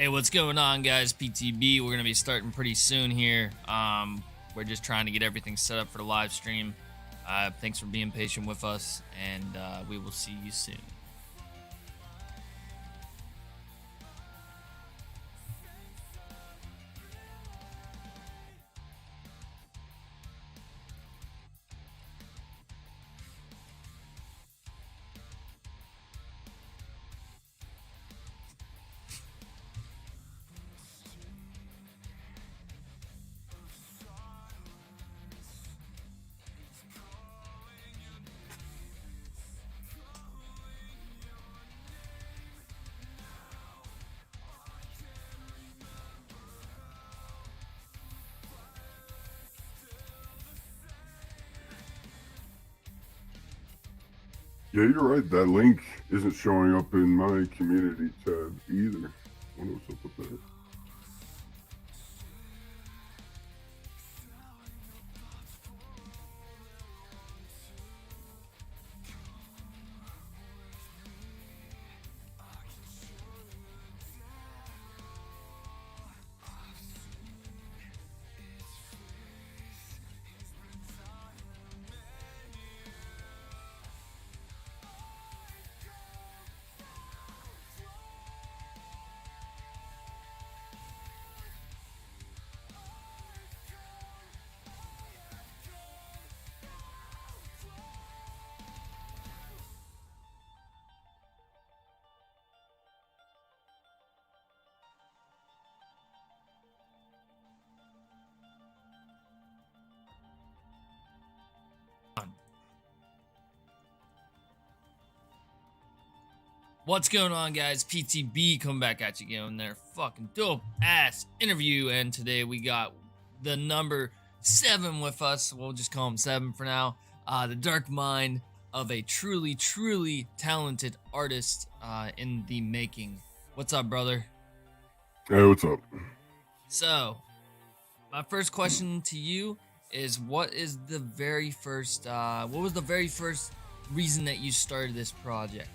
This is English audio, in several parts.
Hey, what's going on, guys? PTB. We're gonna be starting pretty soon here. We're just trying to get everything set up for the live stream. Thanks for being patient with us, and we will see you soon. Yeah, you're right. That link isn't showing up in my community tab either. I wonder what's up with that. What's going on, guys? PTB coming back at you again. Their fucking dope ass interview, and today we got the number 7 with us. We'll just call him 7 for now. The dark mind of a truly talented artist in the making. What's up, brother? Hey, what's up? So, my first question to you is, what was the very first reason that you started this project?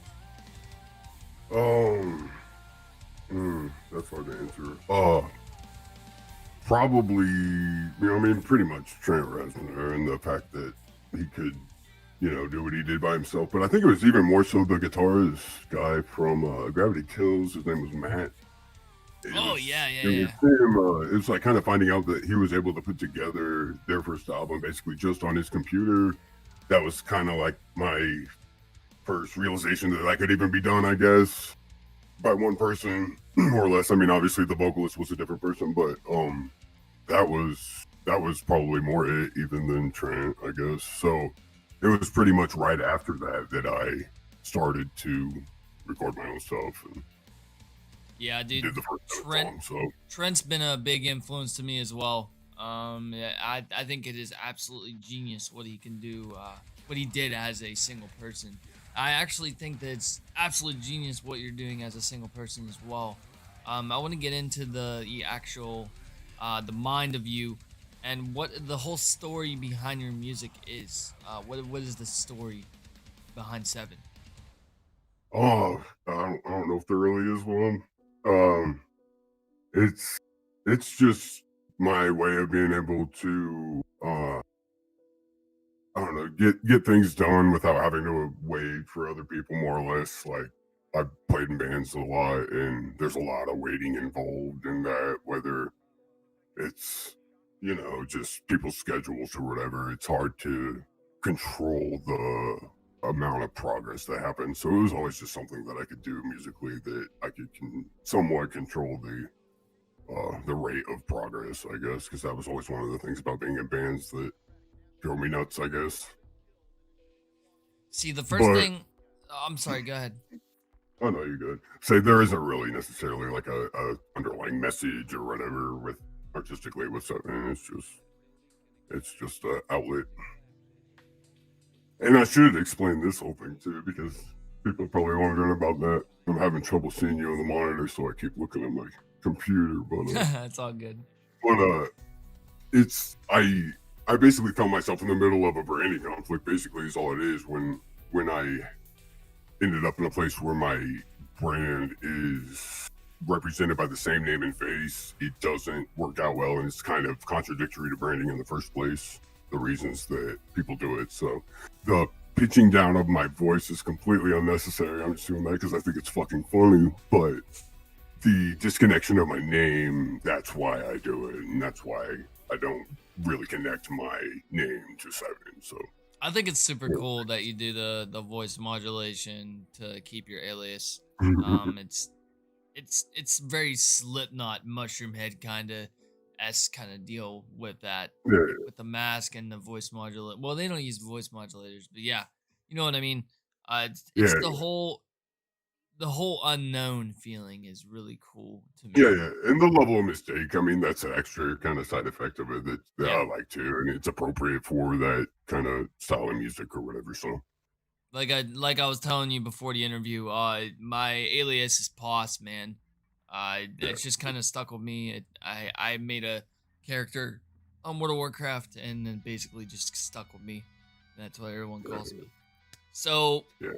That's hard to answer. Probably, pretty much Trent Reznor and the fact that he could, do what he did by himself. But I think it was even more so the guitarist guy from Gravity Kills. His name was Matt. Yeah. It was like kind of finding out that he was able to put together their first album basically just on his computer. That was kind of like my first realization that that could even be done, I guess, by one person, more or less. I mean, obviously the vocalist was a different person, but that was probably more it even than Trent, I guess. So it was pretty much right after that I started to record my own stuff. And yeah, dude. did the first song, Trent's been a big influence to me as well. I think it is absolutely genius what he can do, what he did as a single person. I actually think that it's absolutely genius what you're doing as a single person as well. I want to get into the actual, the mind of you, and what the whole story behind your music is. What is the story behind 7? Oh, I don't know if there really is one. It's just my way of being able to I don't know, get things done without having to wait for other people, more or less. Like, I've played in bands a lot, and there's a lot of waiting involved in that, whether it's, just people's schedules or whatever. It's hard to control the amount of progress that happens. So it was always just something that I could do musically that I could somewhat control the rate of progress, I guess, because that was always one of the things about being in bands that drove me nuts, I guess. See, the first thing... I'm sorry, go ahead. Oh, no, you're good. Say there isn't really necessarily like a underlying message or whatever with artistically with something. It's just an outlet. And I should explain this whole thing too, because people are probably wondering about that. I'm having trouble seeing you on the monitor, so I keep looking at my computer. But it's all good. But I basically found myself in the middle of a branding conflict. Basically, is all it is. When I ended up in a place where my brand is represented by the same name and face, it doesn't work out well, and it's kind of contradictory to branding in the first place. The reasons that people do it. So the pitching down of my voice is completely unnecessary. I'm just doing that because I think it's fucking funny. But the disconnection of my name, that's why I do it, and that's why I don't really connect my name to Seven. So I think it's super yeah. cool that you do the voice modulation to keep your alias. It's very Slipknot, Mushroom Head kind of kind of deal with that, Yeah, with the mask and the voice modulator. Well, they don't use voice modulators, but yeah, you know what I mean. It's yeah, the whole unknown feeling is really cool to yeah, me. yeah. And the level of mistake, I mean, that's an extra kind of side effect of it that Yeah, I like too, and it's appropriate for that kind of style of music or whatever. So like I was telling you before the interview, my alias is Poss, man. yeah, It's just kind of stuck with me. I made a character on World of Warcraft, and then basically just stuck with me. That's what everyone calls yeah, me. So, yeah.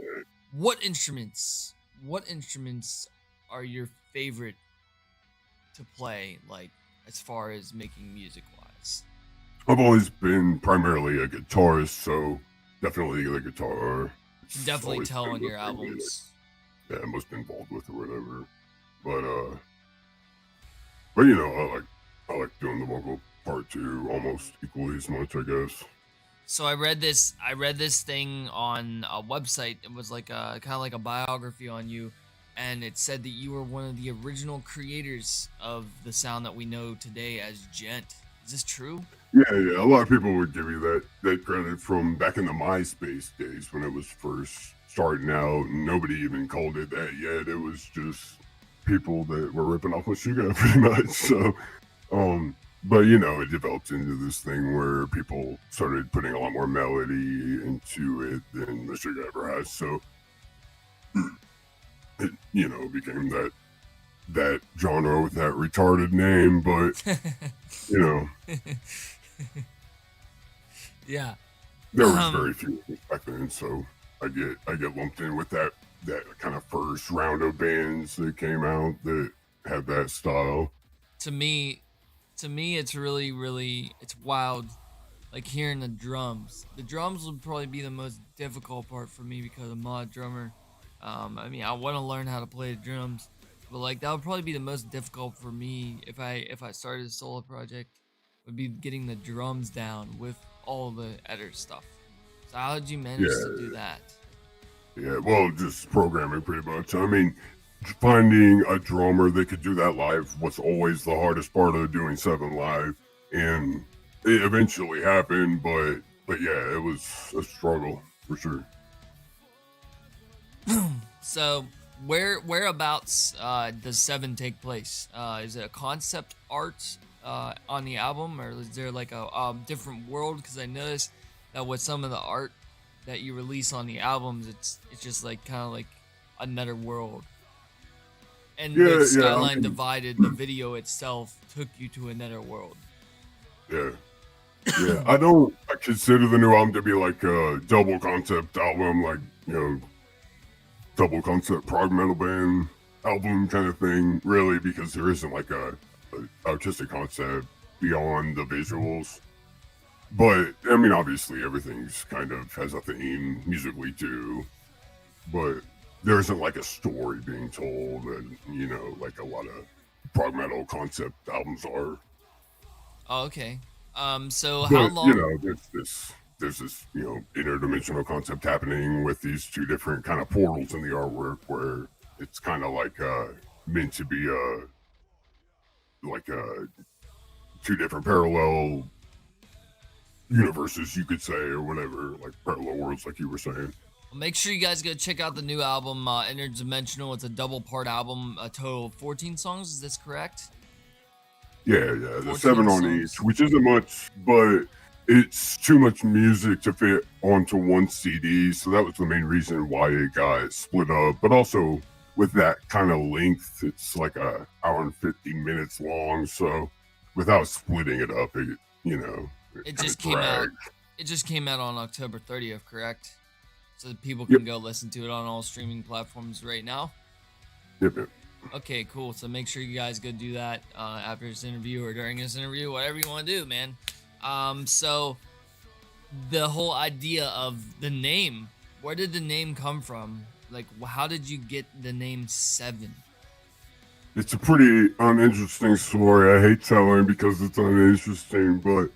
what instruments? What instruments are your favorite to play? Like, as far as making music wise, I've always been primarily a guitarist, so definitely the guitar. can It's definitely always tell been on the your thing albums. that I'm most involved with or whatever. But I like doing the vocal part too, almost equally as much, I guess. So I read this thing on a website. It was like a kind of like a biography on you, and it said that you were one of the original creators of the sound that we know today as gent. Is this true? Yeah, yeah. A lot of people would give you that credit from back in the MySpace days when it was first starting out. And nobody even called it that yet. It was just people that were ripping off Meshuggah pretty much. So, but it developed into this thing where people started putting a lot more melody into it than Meshuggah ever has. So it became that genre with that retarded name. But you know, Yeah. there was Um. very few of us back then, so I get lumped in with that kind of first round of bands that came out that had that style. To me, it's really, really, it's wild. Like hearing the drums. The drums would probably be the most difficult part for me because I'm not a drummer. I mean, I want to learn how to play the drums, but like that would probably be the most difficult for me if I started a solo project. Would be getting the drums down with all the editor stuff. So how did you manage to Yeah, do that? yeah. Well, just programming pretty much. I mean, finding a drummer that could do that live was always the hardest part of doing Seven Live, and it eventually happened. But yeah, it was a struggle for sure. So whereabouts does Seven take place? Is it a concept art on the album, or is there like a different world? Because I noticed that with some of the art that you release on the albums, it's just like kind of like another world. And with Yeah, yeah. I Skyline mean, Divided, the video itself took you to another world. yeah. Yeah, I consider the new album to be like a double concept album, like, double concept prog metal band album kind of thing, really, because there isn't like a artistic concept beyond the visuals. But I mean, obviously, everything's kind of has a theme musically too, but there isn't like a story being told, and like a lot of prog metal concept albums are. Oh, okay. So how But long? there's this interdimensional concept happening with these two different kind of portals in the artwork where it's kind of like meant to be like two different parallel universes, you could say, or whatever, like parallel worlds, like you were saying. Make sure you guys go check out the new album, Interdimensional. It's a double part album, a total of 14 songs. Is this correct? Yeah, yeah, the 14 seven on each, songs. which isn't much, but it's too much music to fit onto one CD. So that was the main reason why it got split up. But also with that kind of length, it's like a hour and 50 minutes long. So without splitting it up, it It kind of just came out. dragged. It just came out on October 30th, correct? So that people Yep, can go listen to it on all streaming platforms right now. yep, yep. Okay, cool. So make sure you guys go do that after this interview or during this interview, whatever you want to do, man. So the whole idea of the name, where did the name come from? Like, how did you get the name Seven? It's a pretty uninteresting story. I hate telling because it's uninteresting, but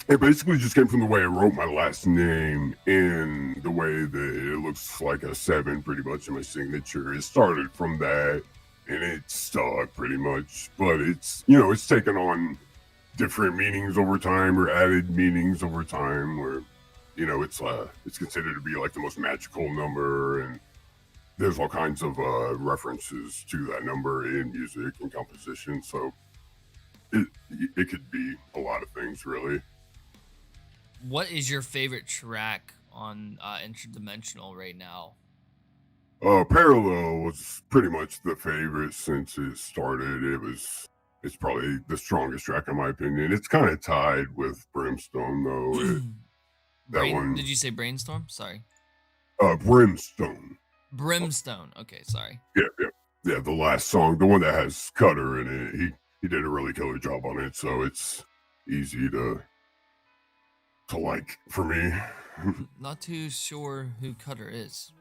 it basically just came from the way I wrote my last name and the way that it looks like a 7 pretty much in my signature. It started from that and it stuck pretty much, but it's taken on different meanings over time or added meanings over time where it's considered to be like the most magical number, and there's all kinds of references to that number in music and composition, so it it could be a lot of things really. What is your favorite track on Interdimensional right now? Parallel was pretty much the favorite since it started. It's probably the strongest track in my opinion. It's kind of tied with Brimstone though. That Brain? one, Did you say Brainstorm? Sorry, Brimstone. Brimstone. Okay, sorry. Yeah, yeah, yeah. The last song, the one that has Cutter in it, he did a really killer job on it. So it's easy to like for me. Not too sure who Cutter is.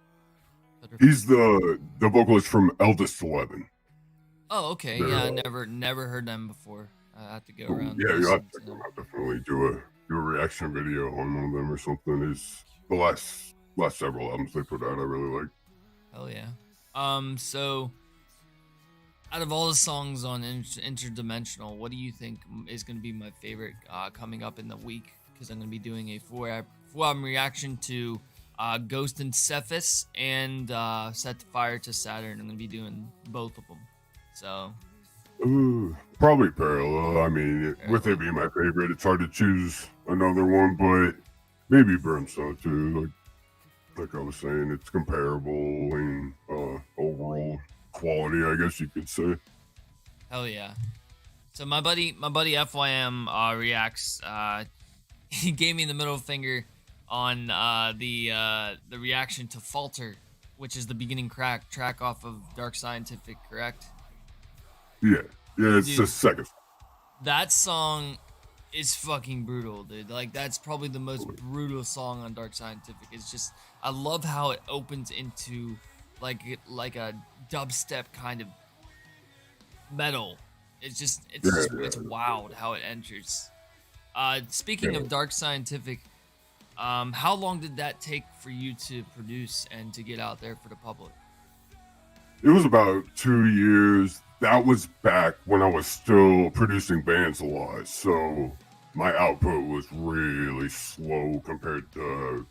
Cutter. He's the vocalist from Eldest 11. Oh, okay. They're Yeah, I never heard them before. I have to go around and yeah, you have listen to check to them them. out. Definitely do a reaction video on one of them or something. Is the last several albums they put out I really like. Hell yeah. So out of all the songs on Interdimensional, what do you think is going to be my favorite coming up in the week? Because I'm going to be doing a full album reaction to Ghost and Cephas and Set Fire to Saturn. I'm going to be doing both of them. So, Ooh, probably Parallel. I mean, with it Parallel. being my favorite, it's hard to choose another one, but maybe Brimstone too. Like I was saying, it's comparable in overall quality, I guess you could say. Hell yeah. So my buddy FYM reacts. He gave me the middle finger on the reaction to Falter, which is the beginning track off of Dark Scientific, correct? Yeah, yeah, it's the Dude, second. that song is fucking brutal, dude. Like that's probably the most brutal song on Dark Scientific. It's just I love how it opens into like a dubstep kind of metal. It's Yeah, wild how it enters. Speaking yeah. of Dark Scientific, how long did that take for you to produce and to get out there for the public? It was about 2 years. That was back when I was still producing bands a lot. So my output was really slow compared to,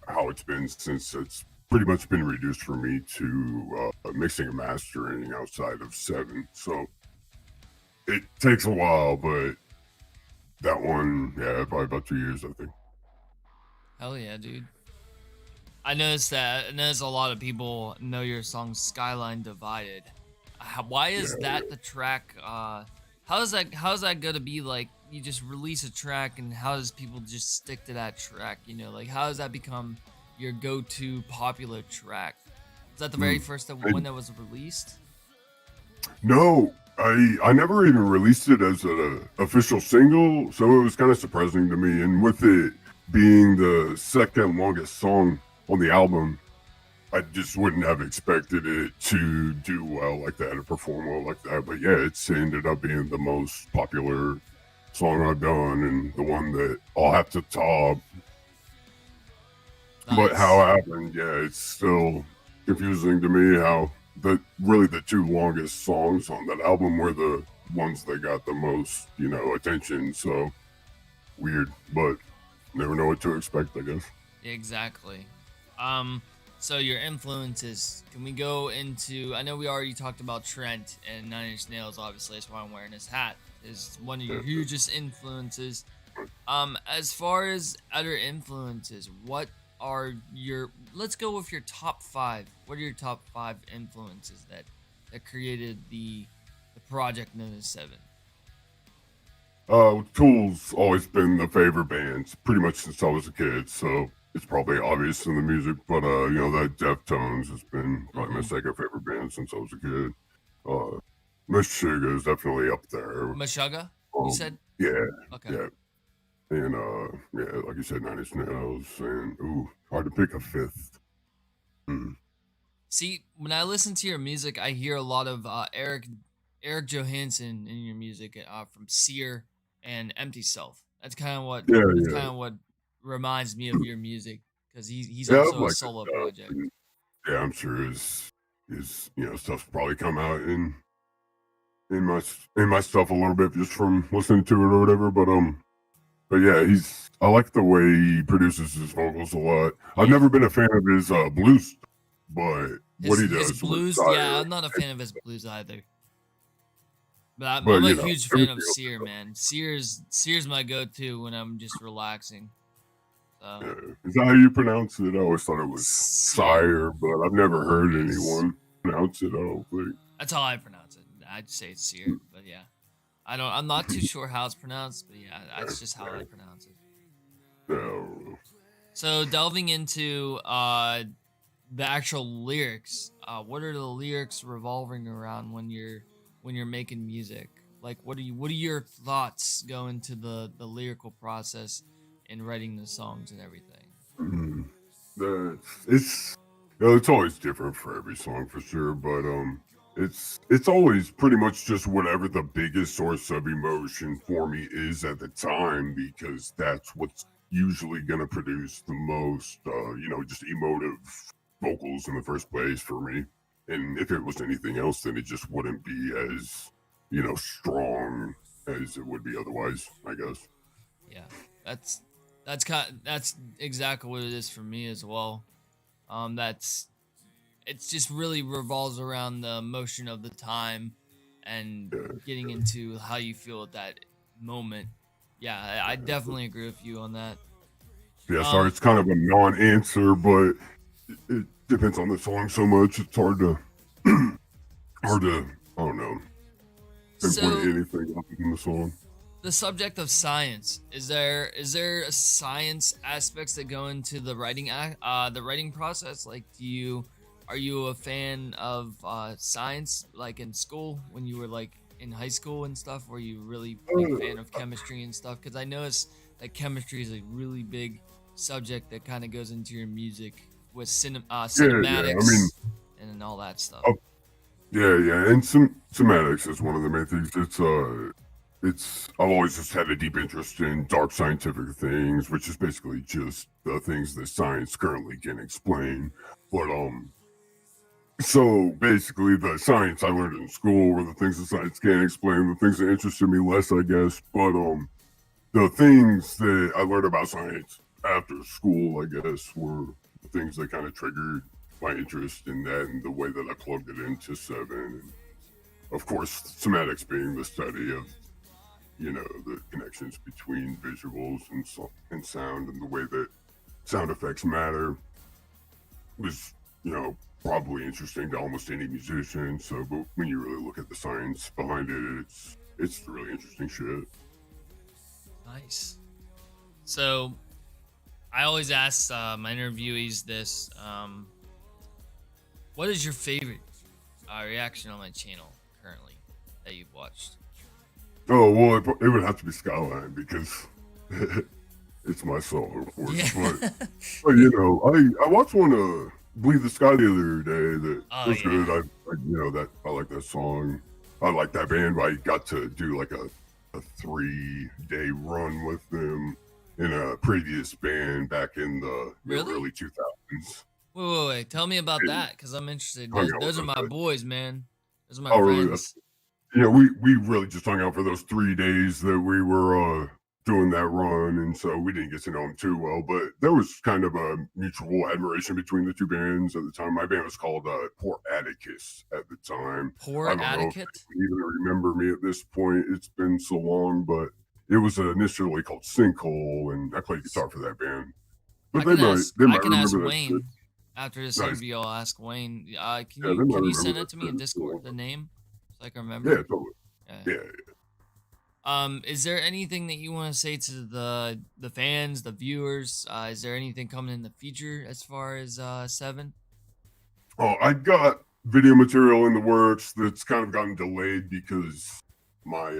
how it's been since it's pretty much been reduced for me to mixing and mastering outside of 7. So it takes a while, but that one, yeah, probably about 2 years, I think. Hell yeah, dude. I noticed a lot of people know your song Skyline Divided. Why is Yeah. that the track? How does that go to be like? You just release a track, and how does people just stick to that track? You know, like how does that become your go-to popular track? Is that the very Mm. first I, one that was released? no, I never even released it as an official single, so it was kind of surprising to me. And with it being the second longest song on the album, I just wouldn't have expected it to do well like that or perform well like that. But yeah, it's ended up being the most popular song I've done and the one that I'll have to top. But how Nice. it happened, yeah, it's still confusing to me how the two longest songs on that album were the ones that got the most, attention. So weird, but never know what to expect, I guess. Exactly. Um, so your influences. Can we go into? I know we already talked about Trent and Nine Inch Nails. Obviously, that's why I'm wearing this hat. Is one of your Yeah. hugest influences. As far as other influences, what are your? Let's go with your top five. What are your top five influences that created the project known as Seven? Tool's always been the favorite bands pretty much since I was a kid. So it's probably obvious in the music, but that Deftones has been probably my Mm-hmm. second favorite band since I was a kid. Uh, Meshuggah is definitely up there. Meshuggah, you said? Yeah, Okay. yeah, and yeah, like you said, Nine Inch Nails, and hard to pick a fifth. Mm. See, when I listen to your music, I hear a lot of Eric Johansson in your music from Seer and Empty Self. Yeah, That's yeah, kind of what reminds me of your music because he's yeah. I've also a liked his solo stuff. project. And, yeah, I'm sure his stuff's probably come out in my stuff a little bit just from listening to it or whatever. But yeah, I like the way he produces his vocals a lot. I've Yeah, never been a fan of his blues, but what he his does with blues. Yeah, Sire, I'm not a fan of his blues either. But but I'm a huge fan everything of else, Seer, man. Seer's my go-to when I'm just relaxing. So is that how you pronounce it? I always thought it was Seer, Sire, but I've never heard yes, anyone pronounce it. I don't think. that's how I pronounce it. I'd say it's Seer, but yeah. I don't. I'm not too sure how it's pronounced, but yeah, that's just how I pronounce it. No. So delving into the actual lyrics, what are the lyrics revolving around when you're making music? Like, what are your thoughts go into the lyrical process in writing the songs and everything? Mhm. It's it's always different for every song for sure, but it's always pretty much just whatever the biggest source of emotion for me is at the time because that's what's usually going to produce the most just emotive vocals in the first place for me. And if it was anything else, then it just wouldn't be as strong as it would be otherwise, I guess. Yeah, that's that's exactly what it is for me as well. That's it's just really revolves around the emotion of the time and Yeah, getting into how you feel at that moment. Yeah, I yeah. definitely agree with you on that. Yeah, sorry, Um, it's kind of a non-answer, but it depends on the song so much. It's hard to, I don't know, pinpoint so anything other than the song. the subject of science, is there a science aspects that go into the writing process? Like, are you a fan of science, like in school when you were like in high school and stuff? Were you really big fan of chemistry and stuff? Because I noticed that chemistry is a really big subject that kind of goes into your music with Yeah. I mean, cinematics and all that stuff. uh, yeah. And somatics is one of the main things. I've always just had a deep interest in dark scientific things, which is basically just the things that science currently can explain. But so basically, the science I learned in school were the things that science can't explain, the things that interested me less, I guess. But the things that I learned about science after school, I guess, were the things that kind of triggered my interest in that and the way that I plugged it into Seven. And of course, somatics being the study of the connections between visuals and sound and the way that sound effects matter was probably interesting to almost any musician. So, but when you really look at the science behind it, it's really interesting shit. Nice. So I always ask my interviewees this: what is your favorite reaction on my channel currently that you've watched? Oh well, it would have to be Skyline because it's my song, of course. Yeah. But I watched one Bleed the Sky the other day that Oh was yeah. good. That I like that song. I like that band. I got to do like a 3-day run with them in a previous band back in the Really? early 2000s. Wait. Tell me about And that, cause I'm interested. hung out with Those are them. my boys, man. Those are my Oh, really? That's friends. we really just hung out for those 3 days that we were doing that run, and so we didn't get to know them too well. But there was kind of a mutual admiration between the two bands at the time. My band was called Poor Atticus at the time. Poor I don't know if etiquette. they even remember me at this point. It's been so long, but it was initially called Sinkhole, and I played guitar for that band. But they I might can ask remember that shit. Wayne after this Nice. interview. I'll ask Wayne. Yeah, they might Can you remember send that it to me shit. in It's Discord? cool. The name, so I can Yeah, remember. totally. Yeah. Yeah. Is there anything that you want to say to the fans, the viewers? Is there anything coming in the future as far as seven? Oh, I got video material in the works that's kind of gotten delayed because my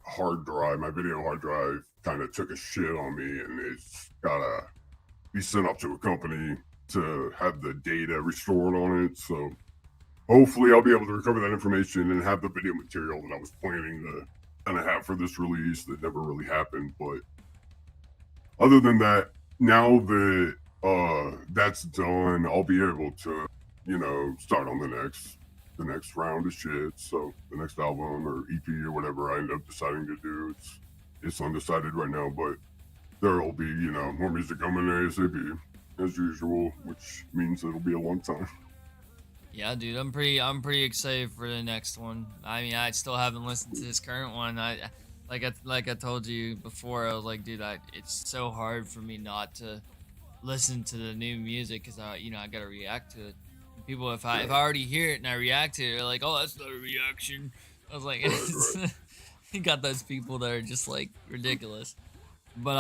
hard drive, my video hard drive, kind of took a shit on me, and it's gotta be sent off to a company to have the data restored on it. So hopefully, I'll be able to recover that information and have the video material that I was planning to kind of have for this release that never really happened. But other than that, now that that's done, I'll be able to, start on the next round of shit. So the next album or EP or whatever I end up deciding to do, it's undecided right now, but there'll be, more music coming ASAP as usual, which means it'll be a long time. Yeah, dude, I'm pretty excited for the next one. I mean, I still haven't listened to this current one. Like I told you before, I was like, dude, it's so hard for me not to listen to the new music because I gotta react to it. People, if I already hear it and I react to it, they're like, oh, that's not a reaction. I was like, Right, right. you got those people that are just like ridiculous. But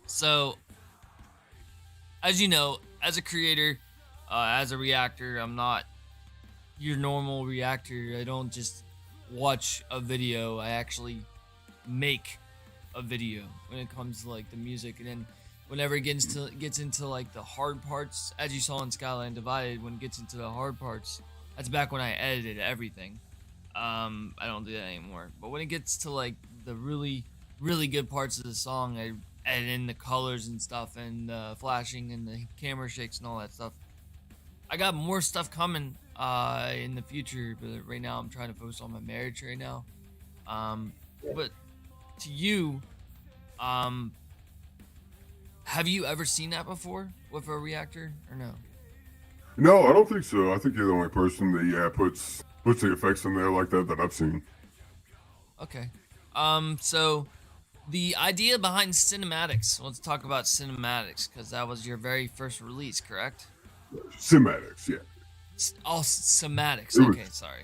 so as you know, as a creator, as a reactor, I'm not your normal reactor. I don't just watch a video. I actually make a video when it comes to like the music, and then whenever it gets into like the hard parts, as you saw in Skyline Divided, when it gets into the hard parts, that's back when I edited everything. I don't do that anymore. But when it gets to like the really really good parts of the song, I edit in the colors and stuff, and the flashing and the camera shakes and all that stuff. I got more stuff coming in the future, but right now I'm trying to focus on my marriage right now. Um, but to you, um, have you ever seen that before with a reactor or no? No, I don't think so. I think you're the only person that puts the effects in there like that that I've seen. Okay. So the idea behind cinematics. Let's talk about cinematics because that was your very first release, correct? Cinematics, yeah. Oh, somatics. It was Okay, sorry.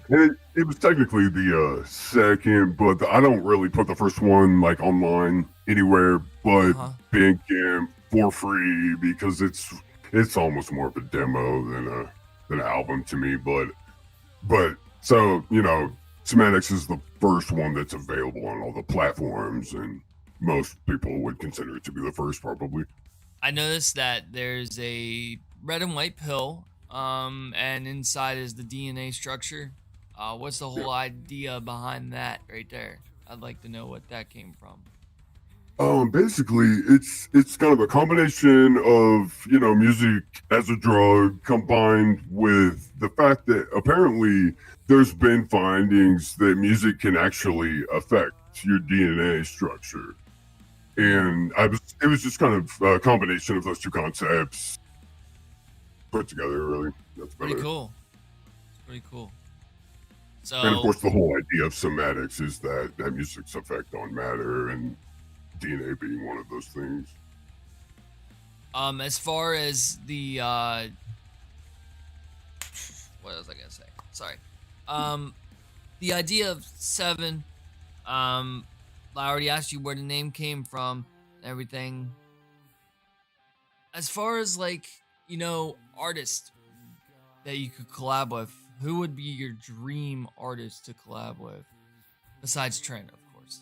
it was technically the second, but I don't really put the first one like online anywhere Uh but huh. Bandcamp for free because it's almost more of a demo than an album to me. But so Semantics is the first one that's available on all the platforms, and most people would consider it to be the first, probably. I noticed that there's a red and white pill, and inside is the DNA structure. What's the Yeah. whole idea behind that right there? I'd like to know what that came from. Basically, it's kind of a combination of music as a drug combined with the fact that apparently there's been findings that music can actually affect your DNA structure, Hmm, and it was just kind of a combination of those two concepts put together. Really, that's about pretty it. cool. It's pretty cool. And of So, course, the whole idea of somatics is that music's effect on matter, and DNA being one of those things. as far as the what was I gonna say? Sorry. Um, the idea of seven. Um, I already asked you where the name came from. Everything. As far as like artists that you could collab with, who would be your dream artist to collab with besides Trent, of course?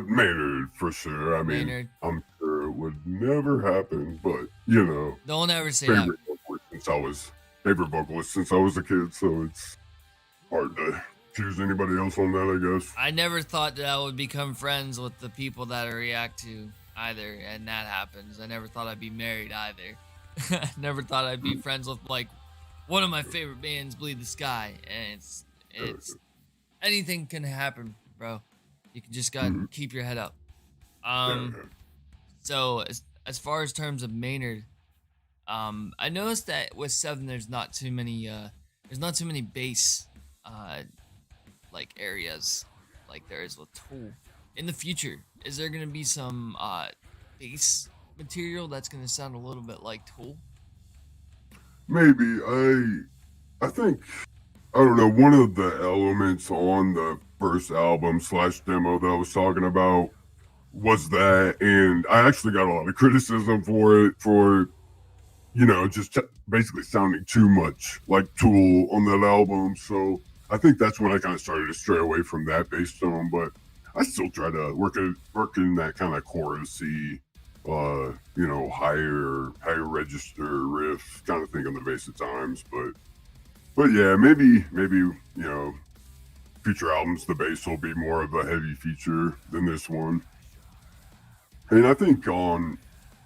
Maynard for sure. I mean, Maynard. I'm sure it would never happen, but Don't ever say that. favorite vocalist favorite vocalist since I was a kid, so it's hard to choose anybody else on that, I guess. I never thought that I would become friends with the people that I react to either, and that happens. I never thought I'd be married either. I never thought I'd be friends with like one of my favorite bands, Bleed the Sky, and it's anything can happen, bro. You can just got to Mhm. keep your head up. Yeah, Um, so as far as terms of Maynard, I noticed that with seven, there's not too many bass, uh, like areas, like there is with Tool. In the future, is there gonna be some bass material that's gonna sound a little bit like Tool? maybe I think I don't know, one of the elements on the first album slash demo that I was talking about was that, and I actually got a lot of criticism for it for just basically sounding too much like Tool on that album. So I think that's when I kind of started to stray away from that bass tone, but I still try to work in that kind of chorusy, higher register riff kind of thing on the bass at times. But yeah, maybe future albums the bass will be more of a heavy feature than this one. And I think on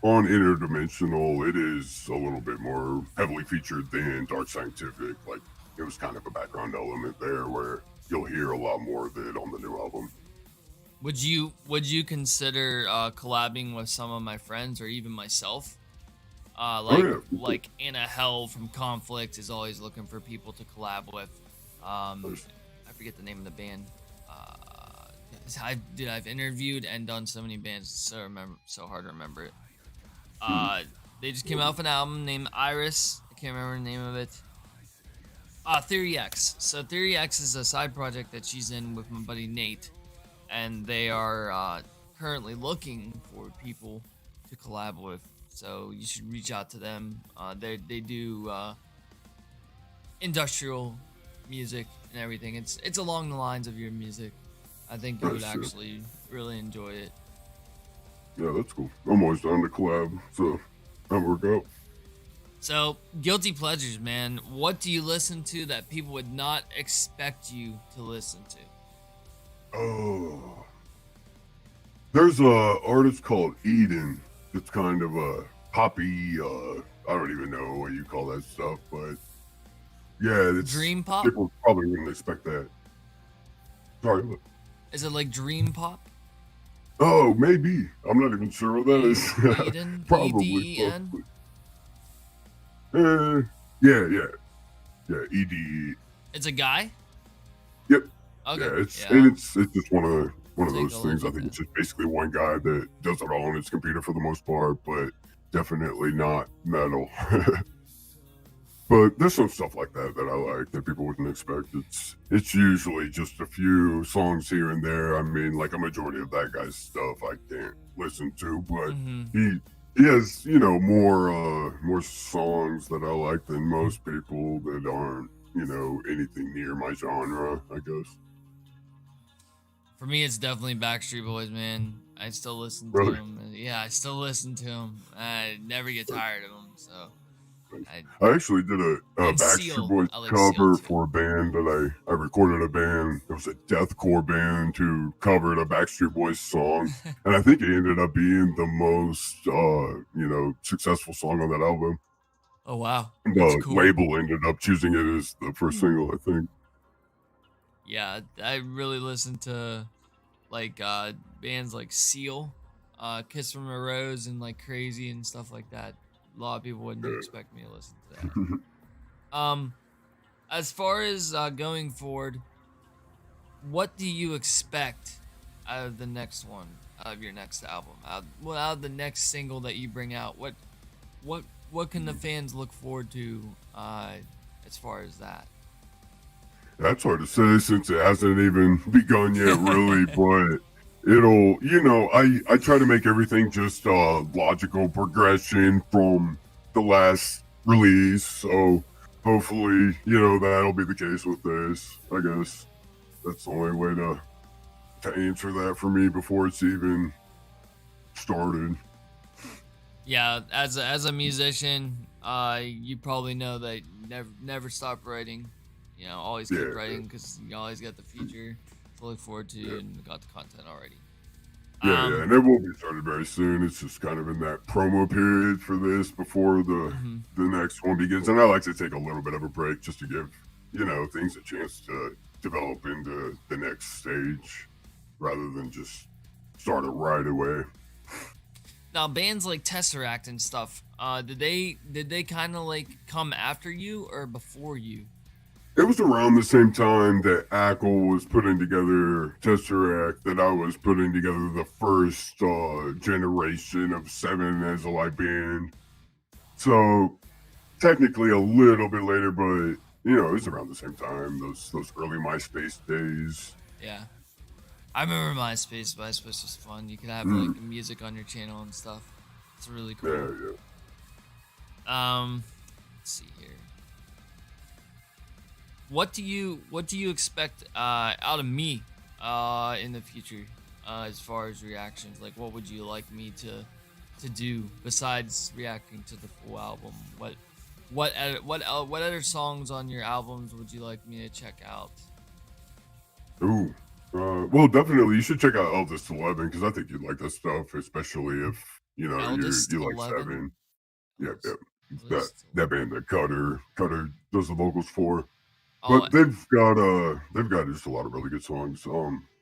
Interdimensional, it is a little bit more heavily featured than Dark Scientific. Like it was kind of a background element there where you'll hear a lot more of it on the new album. Would you consider collabing with some of my friends or even myself? Oh yeah, Like Anna Hell from Conflict is always looking for people to collab with. nice. I forget the name of the band. I've interviewed and done so many bands, it's so hard to remember it. They just came out with an album named Iris. I can't remember the name of it. Theory X. So Theory X is a side project that she's in with my buddy Nate, and they are currently looking for people to collab with. So you should reach out to them. They do industrial music and everything. It's along the lines of your music. I think you would Nice. Yeah. actually really enjoy it. Yeah, that's cool. I'm always down to collab, so that work out. So, guilty pleasures, man. What do you listen to that people would not expect you to listen to? Oh, there's a artist called Eden. It's kind of a poppy. I don't even know what you call that stuff, but yeah, it's Dream pop? people probably wouldn't expect that. Sorry. What? Is it like dream pop? Oh, maybe. I'm not even sure what that is. Eden? Probably. Eden? Possibly. Uh, yeah. EDE. It's a guy? Yep. Okay. Yeah, Yeah. it's just one of Take those a things. look I at think that. it's just basically one guy that does it all on his computer for the most part, but definitely not metal. But there's some stuff like that that I like that people wouldn't expect. It's usually just a few songs here and there. I mean, like a majority of that guy's stuff I can't listen to, but Mm-hmm. he has more songs that I like than most people that aren't anything near my genre, I guess. For me, it's definitely Backstreet Boys, man. I still listen to Really. them. Yeah, I still listen to them. I never get tired of them. So, Nice. I I actually did a and Backstreet Seal. Boys I like Seal cover too. for a band that I recorded a band. It was a deathcore band who covered a Backstreet Boys song, and I think it ended up being the most successful song on that album. Oh wow, that's The cool. label ended up choosing it as the first single, I think. Yeah, I really listen to like bands like Seal, Kiss from a Rose, and like Crazy and stuff like that. A lot of people wouldn't expect me to listen to that. Yeah. Um, as far as going forward, what do you expect out of the next one, out of your next album, out of the next single that you bring out? What what can the fans look forward to as far as that? That's hard to say since it hasn't even begun yet, really. But it'll, I try to make everything just logical progression from the last release. So hopefully, that'll be the case with this. I guess that's the only way to answer that for me before it's even started. Yeah, as a musician, you probably know that you never stop writing. You know, always keep Yeah, writing because you always got the future to look forward to and got the content already. yeah, Um, and it will be started very soon. It's just kind of in that promo period for this before mhm. the next one begins. And I like to take a little bit of a break just to give things a chance to develop into the next stage rather than just start it right away. Now bands like Tesseract and stuff, did they kind of like come after you or before you? It was around the same time that Ackle was putting together Tesseract that I was putting together the first generation of Seven as a live band. So technically a little bit later, but it was around the same time, those early MySpace days. Yeah. I remember MySpace. MySpace was fun. You could have Mm, like music on your channel and stuff. It's really yeah, cool. yeah. Let's see here. What do you expect out of me in the future as far as reactions? Like, what would you like me to do besides reacting to the full album? What other songs on your albums would you like me to check out? Ooh. Well, definitely you should check out Eldest 11 because I think you'd like that stuff, especially if Eldest you like 11. Seven. Yep, yep. That Eldest that 11. band that Cutter does the vocals for. Oh, But they've got just a lot of really good songs.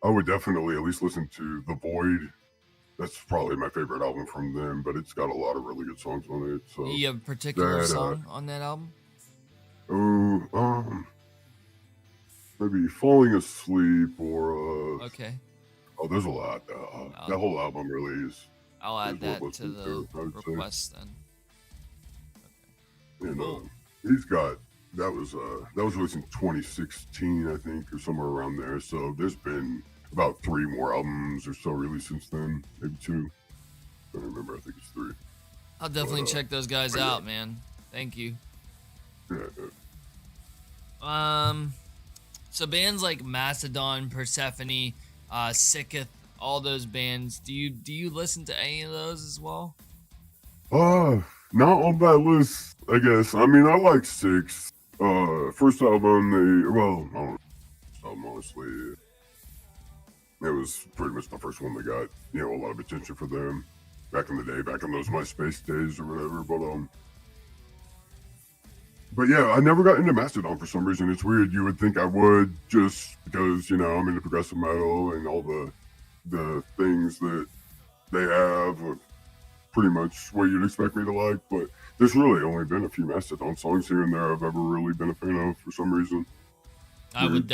I would definitely at least listen to The Void. That's probably my favorite album from them, but it's got a lot of really good songs on it. So you have a particular that song on that album? oh maybe Falling Asleep or Okay. oh there's a lot. That I'll, whole album really I'll is add worth that to listening the to, I would say. request then. And Cool. he's got that was released in 2016, I think, or somewhere around there. So there's been about three more albums or so released since then, maybe two. I don't remember. I think it's three. I'll But definitely check those guys but yeah, out, man. Thank you. yeah, yeah. Um, so bands like Macedon, Persephone, Sicketh, all those bands. Do you listen to any of those as well? Not on that list, I guess. I mean, I like Six. First album, I don't know, first album, honestly, it was pretty much the first one that got a lot of attention for them back in the day, back in those MySpace days or whatever. But yeah, I never got into Mastodon for some reason. It's weird. You would think I would just because I'm into progressive metal and all the things that they have are pretty much what you'd expect me to like. But there's really only been a few Mastodon songs here and there I've ever really been a fan of for some reason. Weird.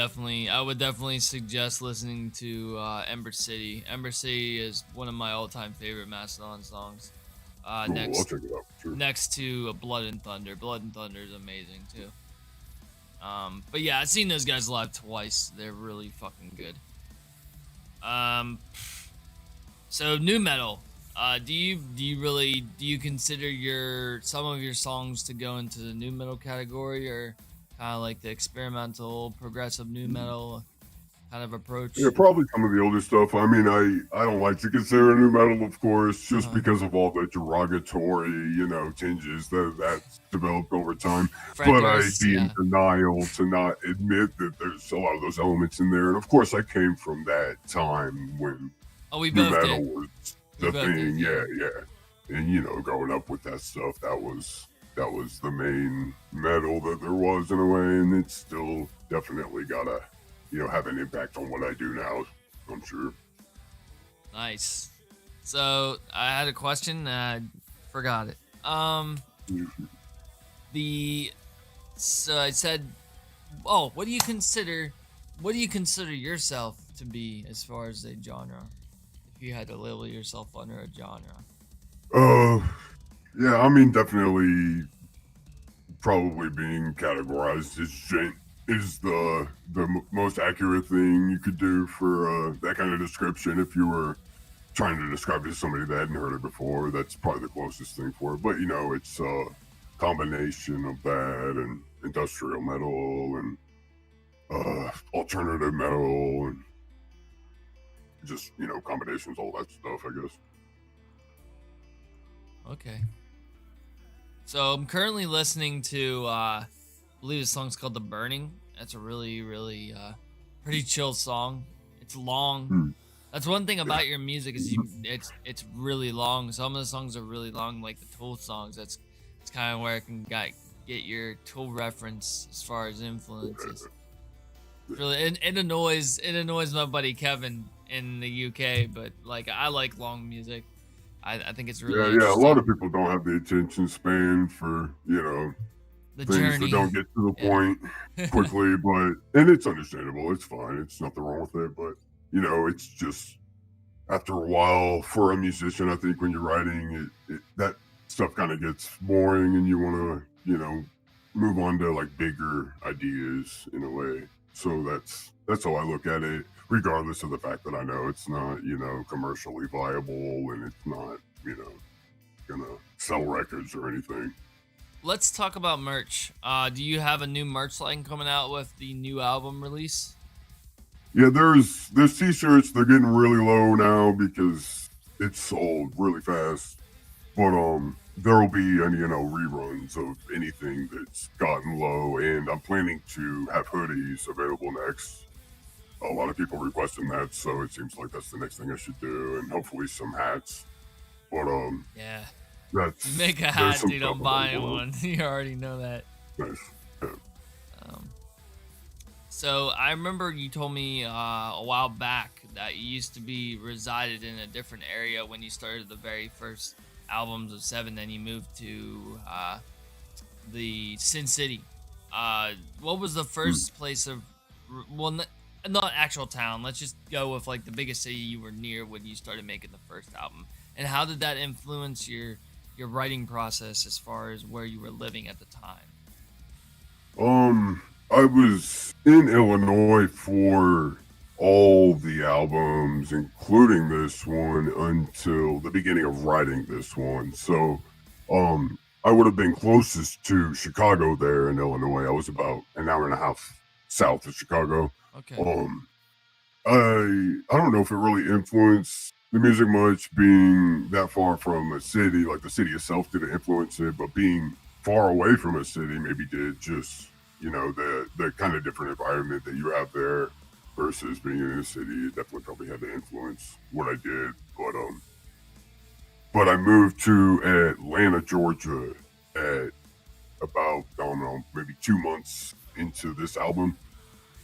I would definitely suggest listening to Ember City. Ember City is one of my all-time favorite Mastodon songs. Cool. I'll check it out for sure. Next to Blood and Thunder. Blood and Thunder is amazing too. But yeah, I've seen those guys live twice. They're really fucking good. So new metal. Do you consider some of your songs to go into the new metal category, or kind of like the experimental progressive new metal kind of approach? Yeah, probably some of the older stuff. I mean, I don't like to consider new metal, of course, just Uh, because of all the derogatory, tinges that's developed over time. But I'd Fredros, be in yeah. denial to not admit that there's a lot of those elements in there. And of course, I came from that time when Oh, we new both metal did. was We the both did. thing. Yeah. Yeah, yeah. And growing up with that stuff, that was the main metal that there was in a way, and it's still definitely gotta have an impact on what I do now. I'm sure. Nice. So I had a question. I forgot it. The so I said, oh, what do you consider? What do you consider yourself to be as far as a genre? If you had to label yourself under a genre. Uh, yeah, I mean, definitely, probably being categorized as is the most accurate thing you could do for that kind of description. If you were trying to describe it to somebody that hadn't heard it before, that's probably the closest thing for it. But it's a combination of that and industrial metal and alternative metal and just combinations, all that stuff, I guess. Okay. So I'm currently listening to I believe the song's called The Burning. That's a really, really pretty chill song. It's long. Hmm. That's one thing Yeah. about your music is it's really long. Some of the songs are really long, like the Tool songs. It's kind of where I can get your Tool reference as far as influences. Really, it annoys my buddy Kevin in the UK, but like I like long music. I think it's Yeah, really yeah. A lot of interesting. people don't have the attention span for The things that journey, don't get to the yeah. point quickly, and it's understandable. It's fine. It's nothing wrong with it. But it's just after a while for a musician, I think when you're writing, that stuff kind of gets boring, and you want to move on to like bigger ideas in a way. So that's how I look at it, regardless of the fact that I know it's not, commercially viable and it's not, gonna sell records or anything. Let's talk about merch. Do you have a new merch line coming out with the new album release? Yeah, there's t-shirts. They're getting really low now because it's sold really fast. But there will be any reruns of anything that's gotten low, and I'm planning to have hoodies available next. A lot of people requesting that, so it seems like that's the next thing I should do, and hopefully some hats. But Yeah. You that's make a there's hat, some dude. stuff I'm buying available. one. You already know that. Nice. Yeah. Um, so I remember you told me a while back that you used to be resided in a different area when you started the very first albums of Seven. Then you moved to the Sin City. What was the Hmm. first place of, well, not actual town. Let's just go with like the biggest city you were near when you started making the first album. And how did that influence your writing process as far as where you were living at the time? I was in Illinois for all the albums, including this one, until the beginning of writing this one. So, I would have been closest to Chicago there in Illinois. I was about an hour and a half south of Chicago. Okay. Um, I don't know if it really influenced the music much being that far from a city. Like the city itself didn't influence it, but being far away from a city maybe did. Just the kind of different environment that you have there versus being in a city. It definitely probably had to influence what I did. But I moved to Atlanta, Georgia at about, I don't know, maybe 2 months into this album,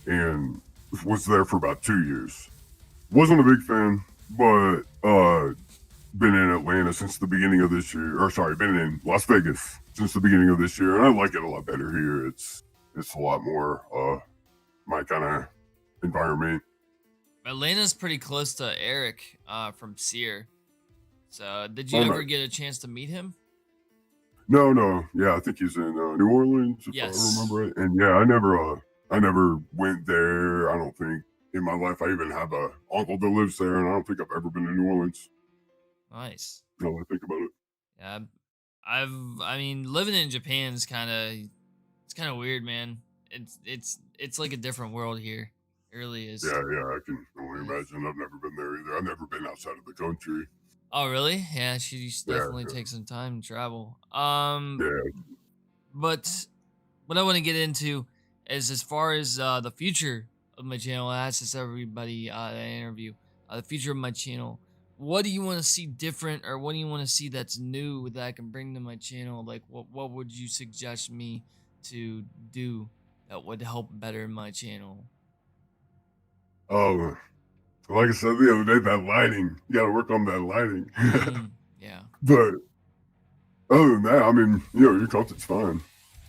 and was there for about 2 years. Wasn't a big fan, but been in Atlanta since the beginning of this year. Or sorry, been in Las Vegas since the beginning of this year, and I like it a lot better here. It's a lot more my kind of environment. Atlanta's pretty close to Eric from Sear. So did you Oh, ever nice. get a chance to meet him? No, no, yeah, I think he's in New Orleans if I Yes. remember it. And yeah, I never went there. I don't think in my life I even have a uncle that lives there, and I don't think I've ever been to New Orleans. Nice. Now that I think about it. Yeah, I mean, living in Japan is it's kind of weird, man. It's like a different world here. It really is. Yeah, yeah, I can only It's, imagine. I've never been there either. I've never been outside of the country. oh, really? Yeah, she should Yeah, definitely take some time to travel. yeah. But what I want to get into is as far as the future of my channel. I ask this everybody that I interview. The future of my channel. What do you want to see different, or what do you want to see that's new that I can bring to my channel? Like, what would you suggest me to do that would help better my channel? Oh, like I said the other day, that lighting. You got to work on that lighting. Yeah, But other than that, I mean, your content's fine.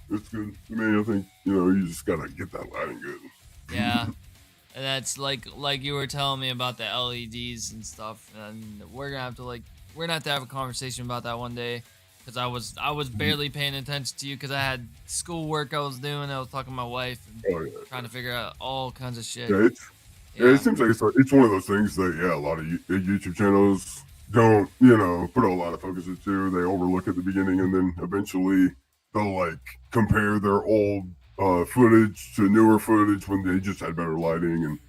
It's good. I mean, I think you just gotta get that lighting yeah. good. And that's like you were telling me about the LEDs and stuff, and we're gonna have to have a conversation about that one day, because I was barely paying attention to you because I had schoolwork I was doing. I was talking to my wife and Oh yeah, trying to figure out all kinds of shit. yeah. It Yeah, seems like it's one of those things that a lot of YouTube channels don't put a lot of focus into. They overlook at the beginning, and then eventually they'll like compare their old footage to newer footage when they just had better lighting, and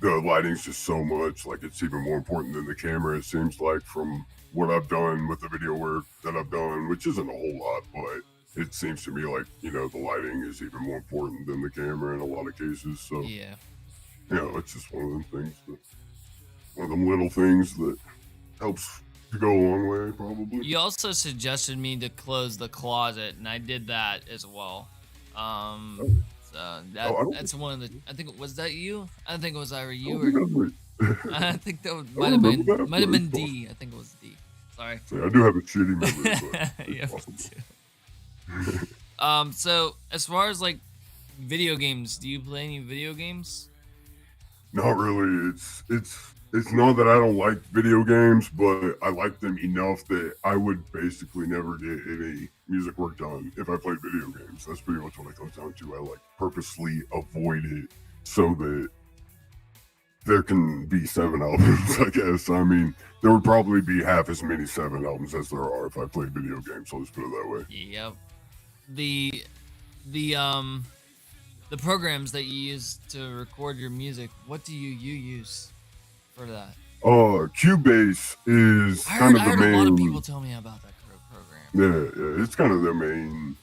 the lighting's just so much like it's even more important than the camera. It seems like from what I've done with the video work that I've done, which isn't a whole lot, but it seems to me like the lighting is even more important than the camera in a lot of cases. So yeah. it's just one of them things one of them little things that helps to go a long way, probably. You also suggested me to close the closet, and I did that as well. Oh, So oh, I don't think that's one of the. I think was that you. I think it was either I you don't think or I was I think that I don't remember that, might but have it's been possible. D. I think it was D. Sorry. Yeah, I do have a shitty memory, but it's Yeah, me possible. too. So as far as like video games, do you play any video games? Not really. It's It's not that I don't like video games, but I like them enough that I would basically never get any music work done if I played video games. That's pretty much what it comes down to. I like purposely avoid it so that there can be 7 albums, I guess. I mean, there would probably be half as many 7 albums as there are if I played video games, so let's put it that way. Yep. The the um the programs that you use to record your music, what do you use for that? Cubase is kind of I the heard a lot of people main. tell me about that program. Yeah, it's kind of the main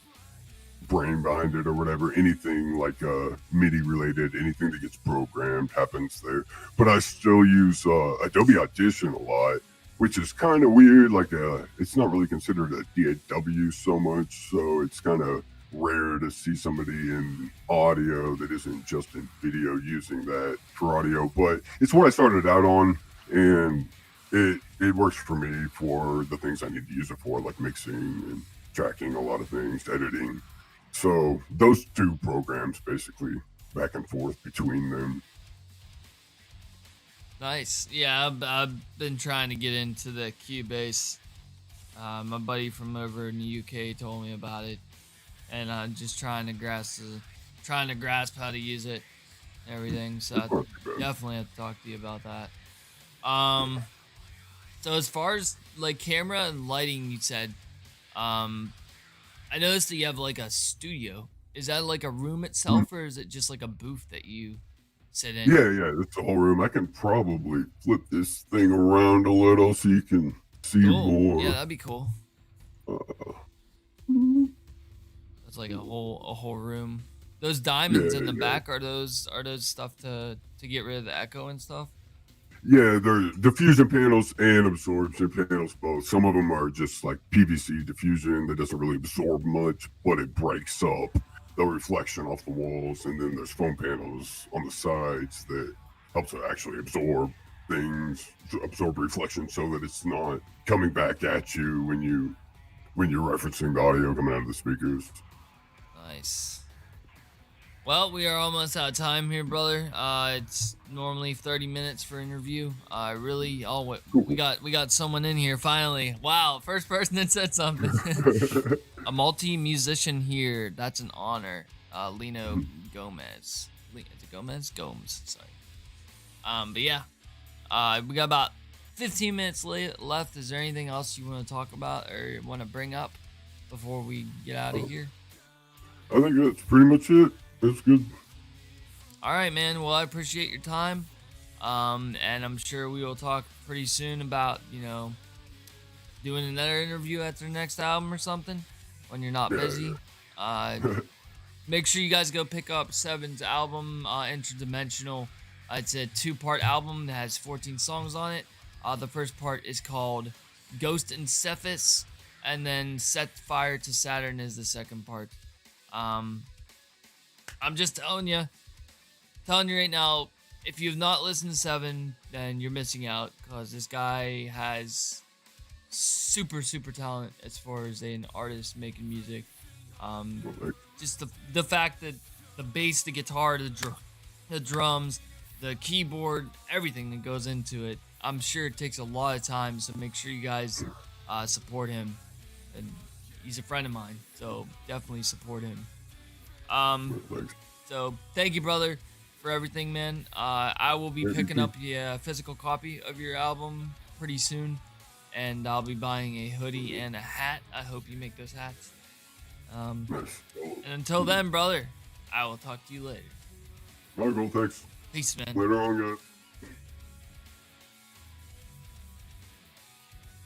brain behind it or whatever. Anything like MIDI related, anything that gets programmed happens there. But I still use Adobe Audition a lot, which is kind of weird. Like it's not really considered a DAW so much, so it's kind of rare to see somebody in audio that isn't just in video using that for audio. But it's what I started out on, and it works for me for the things I need to use it for, like mixing and tracking a lot of things, editing. So those two programs basically back and forth between them. Nice. Yeah, I've been trying to get into the Cubase. My buddy from over in the UK told me about it, and I'm just trying to grasp how to use it, and everything. So I definitely have to talk to you about that. Um, so as far as like camera and lighting, you said, I noticed that you have like a studio. Is that like a room itself, or is it just like a booth that you sit in? Yeah, it's the whole room. I can probably flip this thing around a little so you can see Cool. Yeah, more. that'd be cool. Uh, That's like a whole room. Those diamonds in the yeah. back, are those stuff to get rid of the echo and stuff? Yeah, they're diffusion panels and absorption panels both. Some of them are just like PVC diffusion that doesn't really absorb much, but it breaks up the reflection off the walls. And then there's foam panels on the sides that help to actually absorb things, to absorb reflection so that it's not coming back at you when you're referencing the audio coming out of the speakers. Nice. Well, we are almost out of time here, brother. It's normally 30 minutes for interview. Really, we got someone in here finally. Wow, first person that said something. A multi-musician here. That's an honor. Lino Gomez. Is it Gomez? Gomes. Sorry. But yeah, we got about 15 minutes left. Is there anything else you want to talk about or want to bring up before we get out of here? I think that's pretty much it. That's good. All right, man. Well, I appreciate your time. And I'm sure we will talk pretty soon about, doing another interview after the next album or something when you're not busy. Make sure you guys go pick up Seven's album, Interdimensional. It's a 2-part album that has 14 songs on it. The first part is called Ghost and Cephas, and then Set Fire to Saturn is the second part. I'm just telling you right now, if you've not listened to Seven, then you're missing out, because this guy has super talent as far as an artist making music. Just the fact that the bass, the guitar, the drums, the keyboard, everything that goes into it, I'm sure it takes a lot of time. So make sure you guys support him. And he's a friend of mine, so definitely support him. So thank you, brother, for everything, man. I will be picking up a physical copy of your album pretty soon, and I'll be buying a hoodie and a hat. I hope you make those hats. And until then, brother, I will talk to you later. All right, well, thanks. Peace, man. Later on, guys.